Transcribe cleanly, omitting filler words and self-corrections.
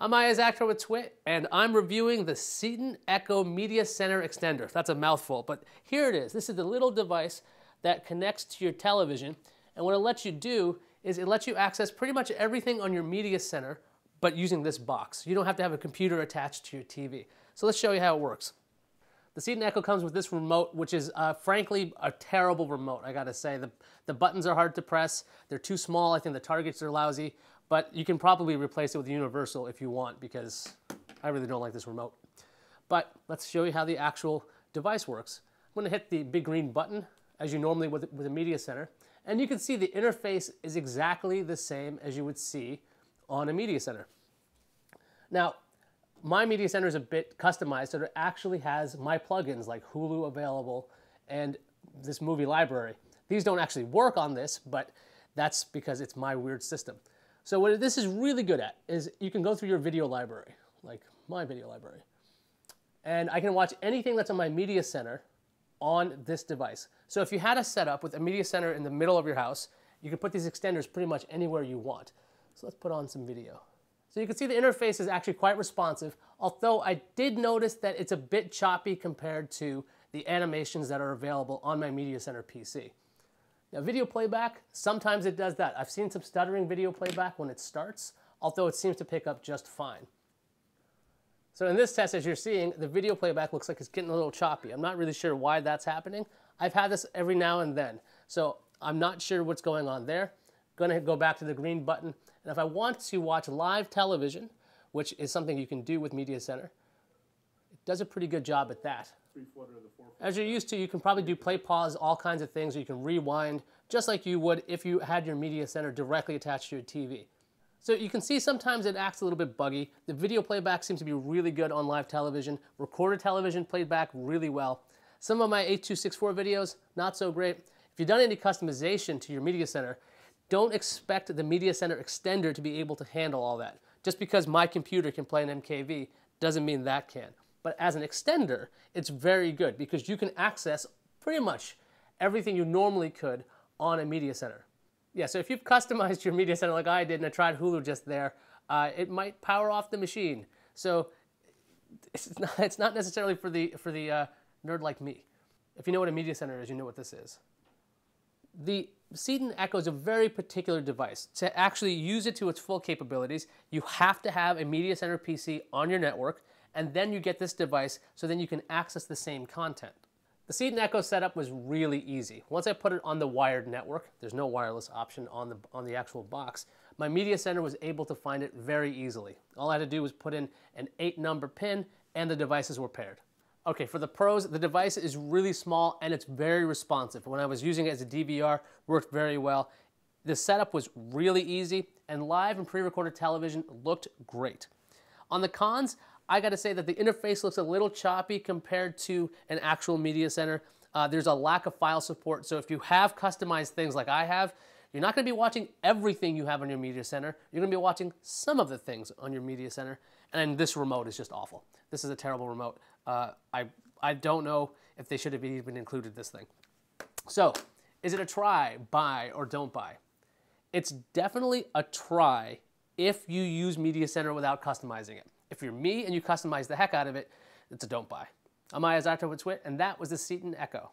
I'm Isaac with Twit, and I'm reviewing the Ceton Echo Media Center Extender. That's a mouthful, but here it is. This is the little device that connects to your television, and what it lets you do is it lets you access pretty much everything on your media center, but using this box. You don't have to have a computer attached to your TV. So let's show you how it works. The Ceton Echo comes with this remote, which is frankly a terrible remote, I gotta say. The buttons are hard to press, they're too small, I think the targets are lousy, but you can probably replace it with a universal if you want, because I really don't like this remote. But let's show you how the actual device works. I'm gonna hit the big green button, as you normally with a media center, and you can see the interface is exactly the same as you would see on a media center. Now, my media center is a bit customized, so it actually has my plugins like Hulu available and this movie library. These don't actually work on this, but that's because it's my weird system. So what this is really good at is you can go through your video library, like my video library, and I can watch anything that's on my media center on this device. So if you had a setup with a media center in the middle of your house, you can put these extenders pretty much anywhere you want. So let's put on some video. So you can see the interface is actually quite responsive, although I did notice that it's a bit choppy compared to the animations that are available on my media center PC. Now, video playback, sometimes it does that. I've seen some stuttering video playback when it starts, although it seems to pick up just fine. So in this test, as you're seeing, the video playback looks like it's getting a little choppy. I'm not really sure why that's happening. I've had this every now and then, so I'm not sure what's going on there. I'm gonna go back to the green button, and if I want to watch live television, which is something you can do with Media Center, it does a pretty good job at that. As you're used to, you can probably do play, pause, all kinds of things, or you can rewind, just like you would if you had your media center directly attached to your TV. So you can see sometimes it acts a little bit buggy. The video playback seems to be really good on live television. Recorded television played back really well. Some of my 8264 videos, not so great. If you've done any customization to your media center, don't expect the media center extender to be able to handle all that. Just because my computer can play an MKV doesn't mean that can. But as an extender, it's very good because you can access pretty much everything you normally could on a media center. Yeah, so if you've customized your media center like I did and I tried Hulu just there, it might power off the machine. So it's not necessarily for the nerd like me. If you know what a media center is, you know what this is. The Ceton Echo is a very particular device. To actually use it to its full capabilities, you have to have a media center PC on your network, and then you get this device so then you can access the same content. The Ceton Echo setup was really easy. Once I put it on the wired network, there's no wireless option on the actual box, my media center was able to find it very easily. All I had to do was put in an 8-number pin and the devices were paired. Okay, for the pros, the device is really small and it's very responsive. When I was using it as a DVR, it worked very well. The setup was really easy and live and pre-recorded television looked great. On the cons, I gotta say that the interface looks a little choppy compared to an actual media center. There's a lack of file support, so if you have customized things like I have, you're not gonna be watching everything you have on your media center. You're gonna be watching some of the things on your media center, and this remote is just awful. This is a terrible remote. I don't know if they should have even included this thing. So, is it a try, buy, or don't buy? It's definitely a try if you use Media Center without customizing it. If you're me and you customize the heck out of it, it's a don't buy. I'm Isaac with Twit, and that was the Ceton Echo.